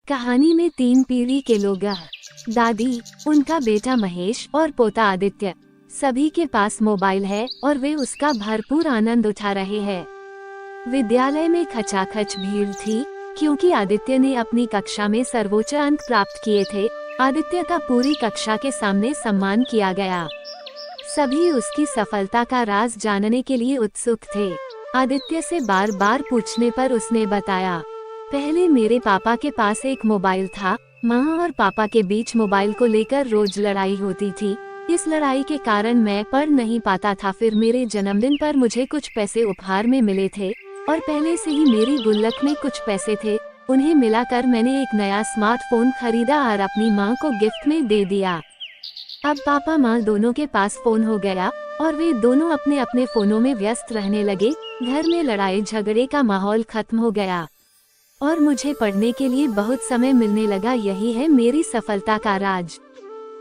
कहानी में 3 पीढ़ी के लोग दादी, उनका बेटा महेश और पोता आदित्य। सभी के पास मोबाइल है और वे उसका भरपूर आनंद उठा रहे हैं। विद्यालय में खचाखच भीड़ थी क्योंकि आदित्य ने अपनी कक्षा में सर्वोच्च अंक प्राप्त किए थे। आदित्य का पूरी कक्षा के सामने सम्मान किया गया। सभी उसकी सफलता का राज जानने के लिए उत्सुक थे। आदित्य से बार बार पूछने पर उसने बताया, पहले मेरे पापा के पास एक मोबाइल था। माँ और पापा के बीच मोबाइल को लेकर रोज लड़ाई होती थी। इस लड़ाई के कारण मैं पढ़ नहीं पाता था। फिर मेरे जन्मदिन पर मुझे कुछ पैसे उपहार में मिले थे और पहले से ही मेरी गुल्लक में कुछ पैसे थे। उन्हें मिलाकर मैंने एक नया स्मार्टफोन खरीदा और अपनी माँ को गिफ्ट में दे दिया। अब पापा माँ दोनों के पास फोन हो गया और वे दोनों अपने अपने फोनों में व्यस्त रहने लगे। घर में लड़ाई झगड़े का माहौल खत्म हो गया और मुझे पढ़ने के लिए बहुत समय मिलने लगा। यही है मेरी सफलता का राज।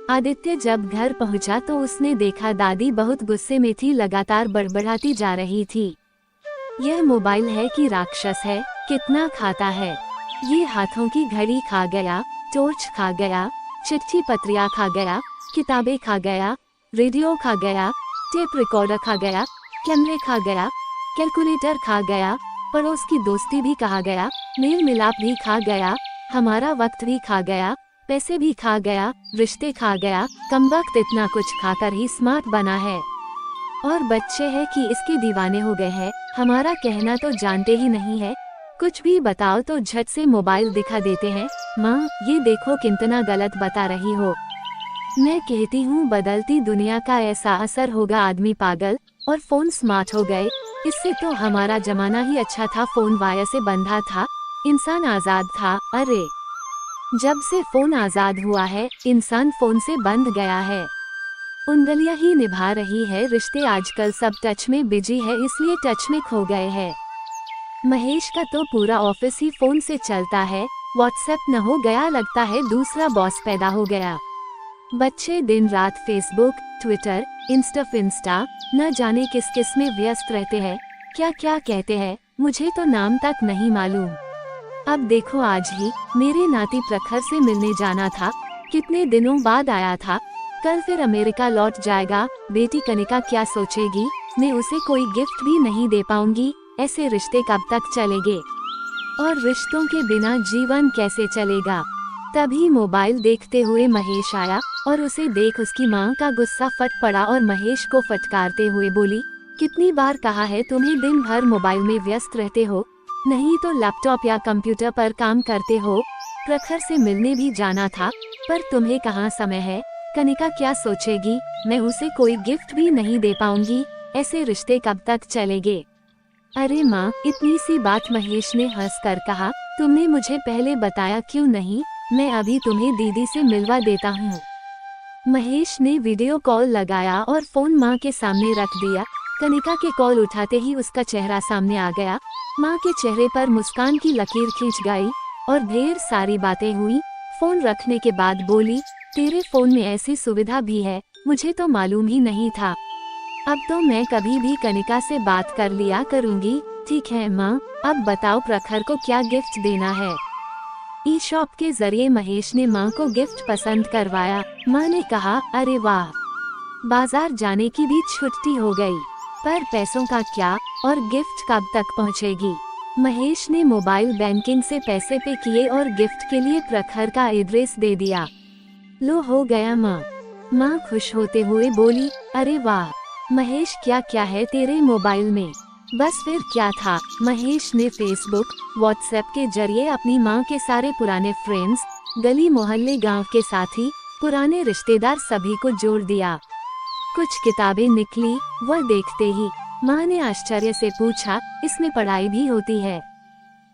आदित्य जब घर पहुंचा तो उसने देखा दादी बहुत गुस्से में थी, लगातार बड़बड़ाती जा रही थी। यह मोबाइल है कि राक्षस है, कितना खाता है। ये हाथों की घड़ी खा गया, टॉर्च खा गया, चिट्ठी पत्रियां खा गया, किताबें खा गया, रेडियो खा गया, टेप रिकॉर्डर खा गया, कैमरे खा गया, कैलकुलेटर खा गया, पड़ोस की दोस्ती भी खा गया, मेल मिलाप भी खा गया, हमारा वक्त भी खा गया, पैसे भी खा गया, रिश्ते खा गया। कमबख्त इतना कुछ खाकर ही स्मार्ट बना है और बच्चे हैं कि इसके दीवाने हो गए हैं। हमारा कहना तो जानते ही नहीं है, कुछ भी बताओ तो झट से मोबाइल दिखा देते हैं। माँ, ये देखो कितना गलत बता रही हो। मैं कहती हूँ बदलती दुनिया का ऐसा असर होगा, आदमी पागल और फोन स्मार्ट हो गए। इससे तो हमारा जमाना ही अच्छा था, फोन वायर से बंधा था, इंसान आजाद था। अरे जब से फोन आजाद हुआ है, इंसान फोन से बंध गया है। उंगलियां ही निभा रही है रिश्ते। आजकल सब टच में बिजी है, इसलिए टच में खो गए हैं। महेश का तो पूरा ऑफिस ही फोन से चलता है। व्हाट्सएप न हो गया, लगता है दूसरा बॉस पैदा हो गया। बच्चे दिन रात फेसबुक, ट्विटर, इंस्टा न जाने किस किस में व्यस्त रहते हैं। क्या क्या कहते हैं, मुझे तो नाम तक नहीं मालूम। अब देखो, आज ही मेरे नाती प्रखर से मिलने जाना था, कितने दिनों बाद आया था। कल फिर अमेरिका लौट जाएगा। बेटी कनिका क्या सोचेगी, मैं उसे कोई गिफ्ट भी नहीं दे पाऊंगी। ऐसे रिश्ते कब तक चलेंगे और रिश्तों के बिना जीवन कैसे चलेगा। तभी मोबाइल देखते हुए महेश आया और उसे देख उसकी माँ का गुस्सा फट पड़ा और महेश को फटकारते हुए बोली, कितनी बार कहा है तुम्हें दिन भर मोबाइल में व्यस्त रहते हो, नहीं तो लैपटॉप या कंप्यूटर पर काम करते हो। प्रखर से मिलने भी जाना था, पर तुम्हें कहाँ समय है। कनिका क्या सोचेगी, मैं उसे कोई गिफ्ट भी नहीं दे पाऊंगी। ऐसे रिश्ते कब तक चलेंगे। अरे माँ, इतनी सी बात। महेश ने हंसकर कहा, तुमने मुझे पहले बताया क्यों नहीं, मैं अभी तुम्हें दीदी से मिलवा देता हूँ। महेश ने वीडियो कॉल लगाया और फोन माँ के सामने रख दिया। कनिका के कॉल उठाते ही उसका चेहरा सामने आ गया। माँ के चेहरे पर मुस्कान की लकीर खींच गई और ढेर सारी बातें हुई। फोन रखने के बाद बोली, तेरे फोन में ऐसी सुविधा भी है, मुझे तो मालूम ही नहीं था। अब तो मैं कभी भी कनिका से बात कर लिया करूँगी। ठीक है माँ, अब बताओ प्रखर को क्या गिफ्ट देना है। ई शॉप के जरिए महेश ने माँ को गिफ्ट पसंद करवाया। माँ ने कहा, अरे वाह, बाजार जाने की भी छुट्टी हो गई, पर पैसों का क्या और गिफ्ट कब तक पहुँचेगी। महेश ने मोबाइल बैंकिंग से पैसे पे किए और गिफ्ट के लिए प्रखर का एड्रेस दे दिया। लो, हो गया माँ। माँ खुश होते हुए बोली, अरे वाह महेश, क्या क्या है तेरे मोबाइल में। बस फिर क्या था, महेश ने फेसबुक, व्हाट्सएप के जरिए अपनी माँ के सारे पुराने फ्रेंड्स, गली मोहल्ले, गांव के साथी, पुराने रिश्तेदार सभी को जोड़ दिया। कुछ किताबें निकली, वह देखते ही माँ ने आश्चर्य से पूछा, इसमें पढ़ाई भी होती है।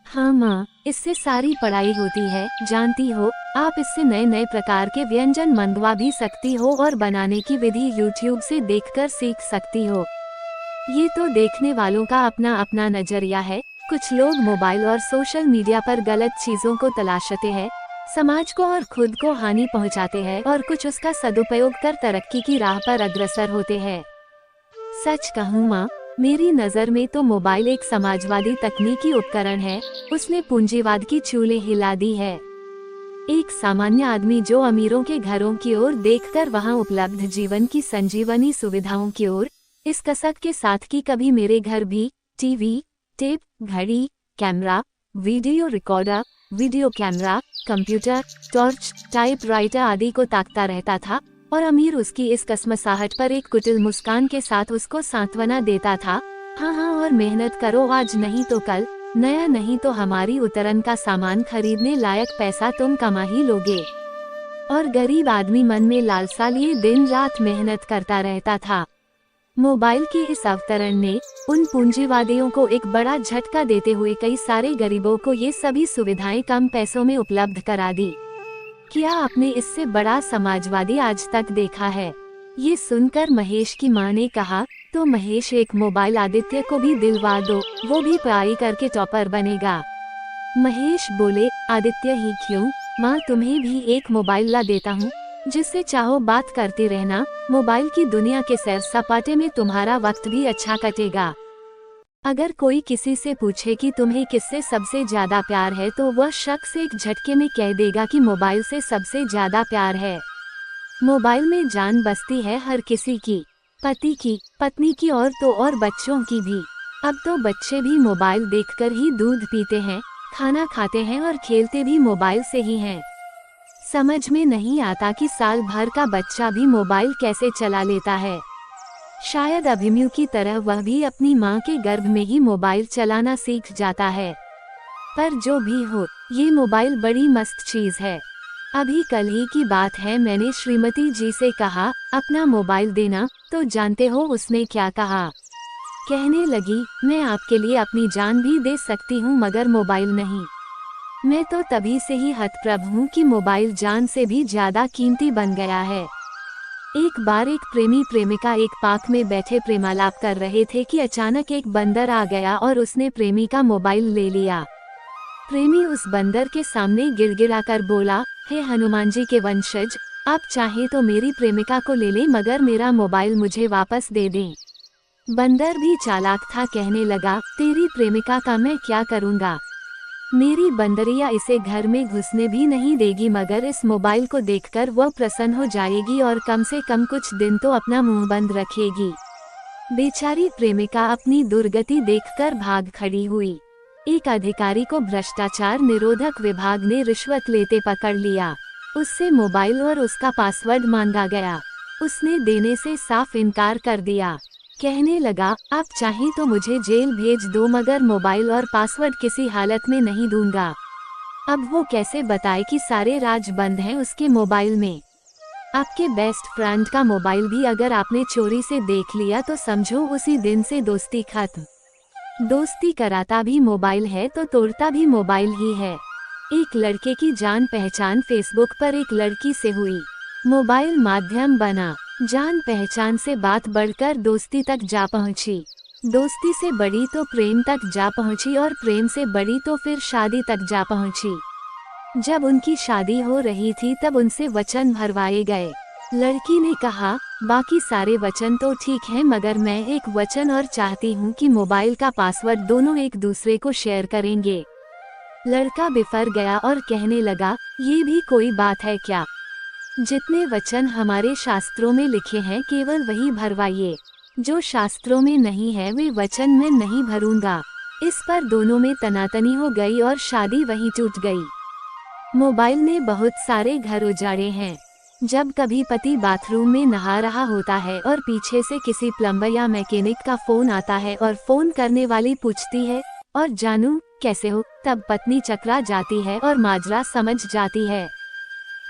हाँ माँ, इससे सारी पढ़ाई होती है, जानती हो। आप इससे नए नए प्रकार के व्यंजन मंगवा भी सकती हो और बनाने की विधि YouTube से देखकर सीख सकती हो। ये तो देखने वालों का अपना अपना नजरिया है। कुछ लोग मोबाइल और सोशल मीडिया पर गलत चीजों को तलाशते हैं, समाज को और खुद को हानि पहुंचाते हैं, और कुछ उसका सदुपयोग कर तरक्की की राह पर अग्रसर होते हैं। सच कहूँ माँ, मेरी नज़र में तो मोबाइल एक समाजवादी तकनीकी उपकरण है। उसने पूंजीवाद की चूलें हिला दी है। एक सामान्य आदमी जो अमीरों के घरों की ओर देखकर वहां उपलब्ध जीवन की संजीवनी सुविधाओं की ओर इस कसक के साथ कि कभी मेरे घर भी टीवी, टेप, घड़ी, camera, video recorder, video camera, computer, torch, typewriter आदि को ताकता रहता था, और अमीर उसकी इस कसमसाहट पर एक कुटिल मुस्कान के साथ उसको सांत्वना देता था। हाँ हाँ, और मेहनत करो, आज नहीं तो कल, नया नहीं तो हमारी उतरन का सामान खरीदने लायक पैसा तुम कमा ही लोगे। और गरीब आदमी मन में लालसा लिए दिन रात मेहनत करता रहता था। मोबाइल के इस अवतरण ने उन पूंजीवादियों को एक बड़ा झटका देते हुए कई सारे गरीबों को ये सभी सुविधाएं कम पैसों में उपलब्ध करा दी। क्या आपने इससे बड़ा समाजवादी आज तक देखा है? ये सुनकर महेश की माँ ने कहा, तो महेश एक मोबाइल आदित्य को भी दिलवा दो, वो भी पढ़ाई करके टॉपर बनेगा। महेश बोले, आदित्य ही क्यों माँ, तुम्हें भी एक मोबाइल ला देता हूँ, जिससे चाहो बात करते रहना। मोबाइल की दुनिया के सैर सपाटे में तुम्हारा वक्त भी अच्छा कटेगा। अगर कोई किसी से पूछे कि तुम्हें किससे सबसे ज्यादा प्यार है, तो वह शख्स एक झटके में कह देगा कि मोबाइल से सबसे ज्यादा प्यार है। मोबाइल में जान बसती है हर किसी की, पति की, पत्नी की, और तो और बच्चों की भी। अब तो बच्चे भी मोबाइल देखकर ही दूध पीते हैं, खाना खाते हैं और खेलते भी मोबाइल से ही हैं। समझ में नहीं आता कि साल भर का बच्चा भी मोबाइल कैसे चला लेता है। शायद अभिमन्यु की तरह वह भी अपनी माँ के गर्भ में ही मोबाइल चलाना सीख जाता है। पर जो भी हो, ये मोबाइल बड़ी मस्त चीज है। अभी कल ही की बात है, मैंने श्रीमती जी से कहा अपना मोबाइल देना, तो जानते हो उसने क्या कहा? कहने लगी, मैं आपके लिए अपनी जान भी दे सकती हूँ मगर मोबाइल नहीं। मैं तो तभी से ही हतप्रभ हूँ कि मोबाइल जान से भी ज्यादा कीमती बन गया है। एक बार एक प्रेमी प्रेमिका एक पार्क में बैठे प्रेमालाप कर रहे थे कि अचानक एक बंदर आ गया और उसने प्रेमी का मोबाइल ले लिया। प्रेमी उस बंदर के सामने गिड़गिड़ा कर बोला, हे हनुमान जी के वंशज, आप चाहे तो मेरी प्रेमिका को ले लें मगर मेरा मोबाइल मुझे वापस दे दें। बंदर भी चालाक था, कहने लगा, तेरी प्रेमिका का मैं क्या करूँगा? मेरी बंदरिया इसे घर में घुसने भी नहीं देगी, मगर इस मोबाइल को देखकर वह प्रसन्न हो जाएगी और कम से कम कुछ दिन तो अपना मुंह बंद रखेगी। बेचारी प्रेमिका अपनी दुर्गति देखकर भाग खड़ी हुई। एक अधिकारी को भ्रष्टाचार निरोधक विभाग ने रिश्वत लेते पकड़ लिया। उससे मोबाइल और उसका पासवर्ड मांगा गया। उसने देने से साफ इनकार कर दिया। कहने लगा, आप चाहें तो मुझे जेल भेज दो मगर मोबाइल और पासवर्ड किसी हालत में नहीं दूंगा। अब वो कैसे बताए कि सारे राज बंद हैं उसके मोबाइल में। आपके बेस्ट फ्रेंड का मोबाइल भी अगर आपने चोरी से देख लिया तो समझो उसी दिन से दोस्ती खत्म। दोस्ती कराता भी मोबाइल है तो तोड़ता भी मोबाइल ही है। एक लड़के की जान पहचान फेसबुक पर एक लड़की से हुई। मोबाइल माध्यम बना। जान पहचान से बात बढ़कर दोस्ती तक जा पहुंची। दोस्ती से बड़ी तो प्रेम तक जा पहुंची और प्रेम से बड़ी तो फिर शादी तक जा पहुंची। जब उनकी शादी हो रही थी तब उनसे वचन भरवाए गए। लड़की ने कहा, बाकी सारे वचन तो ठीक हैं मगर मैं एक वचन और चाहती हूँ कि मोबाइल का पासवर्ड दोनों एक दूसरे को शेयर करेंगे। लड़का बिफर गया और कहने लगा, ये भी कोई बात है क्या? जितने वचन हमारे शास्त्रों में लिखे हैं केवल वही भरवाइए। जो शास्त्रों में नहीं है वे वचन मैं नहीं भरूंगा। इस पर दोनों में तनातनी हो गई और शादी वहीं टूट गई। मोबाइल ने बहुत सारे घर उजाड़े हैं। जब कभी पति बाथरूम में नहा रहा होता है और पीछे से किसी प्लम्बर या मैकेनिक का फोन आता है और फोन करने वाली पूछती है, और जानू कैसे हो, तब पत्नी चकरा जाती है और माजरा समझ जाती है।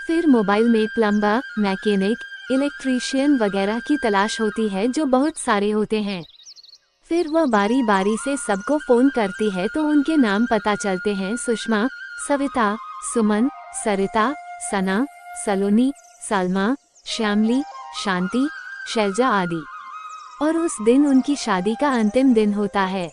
फिर मोबाइल में प्लम्बर, मैकेनिक, इलेक्ट्रीशियन वगैरह की तलाश होती है जो बहुत सारे होते हैं। फिर वह बारी बारी से सबको फोन करती है तो उनके नाम पता चलते हैं, सुषमा, सविता, सुमन, सरिता, सना, सलोनी, सलमा, श्यामली, शांति, शैलजा आदि। और उस दिन उनकी शादी का अंतिम दिन होता है।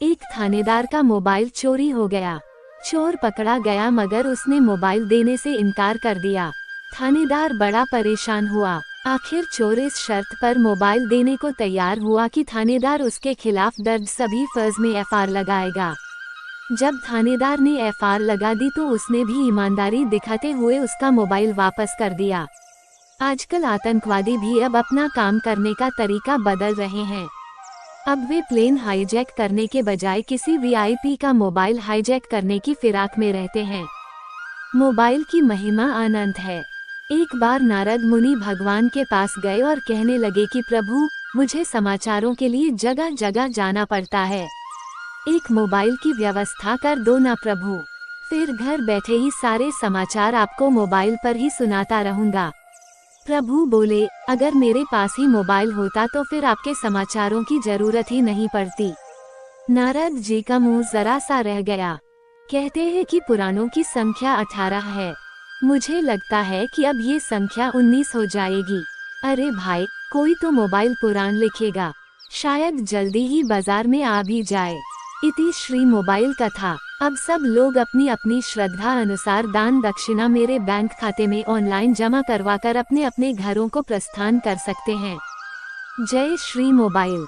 एक थानेदार का मोबाइल चोरी हो गया। चोर पकड़ा गया मगर उसने मोबाइल देने से इनकार कर दिया। थानेदार बड़ा परेशान हुआ। आखिर चोर इस शर्त पर मोबाइल देने को तैयार हुआ कि थानेदार उसके खिलाफ दर्ज सभी फर्ज में एफआईआर लगाएगा। जब थानेदार ने एफआईआर लगा दी तो उसने भी ईमानदारी दिखाते हुए उसका मोबाइल वापस कर दिया। आजकल आतंकवादी भी अब अपना काम करने का तरीका बदल रहे हैं। अब वे प्लेन हाईजैक करने के बजाय किसी वीआईपी का मोबाइल हाईजैक करने की फिराक में रहते हैं। मोबाइल की महिमा अनंत है। एक बार नारद मुनि भगवान के पास गए और कहने लगे कि प्रभु, मुझे समाचारों के लिए जगह जगह जाना पड़ता है, एक मोबाइल की व्यवस्था कर दो ना प्रभु, फिर घर बैठे ही सारे समाचार आपको मोबाइल पर ही सुनाता रहूंगा। प्रभु बोले, अगर मेरे पास ही मोबाइल होता तो फिर आपके समाचारों की जरूरत ही नहीं पड़ती। नारद जी का मुंह जरा सा रह गया। कहते हैं कि पुराणों की संख्या 18 है। मुझे लगता है कि अब ये संख्या 19 हो जाएगी। अरे भाई, कोई तो मोबाइल पुराण लिखेगा, शायद जल्दी ही बाजार में आ भी जाए। इति श्री मोबाइल कथा। अब सब लोग अपनी अपनी श्रद्धा अनुसार दान दक्षिणा मेरे बैंक खाते में ऑनलाइन जमा करवाकर अपने अपने घरों को प्रस्थान कर सकते हैं। जय श्री मोबाइल।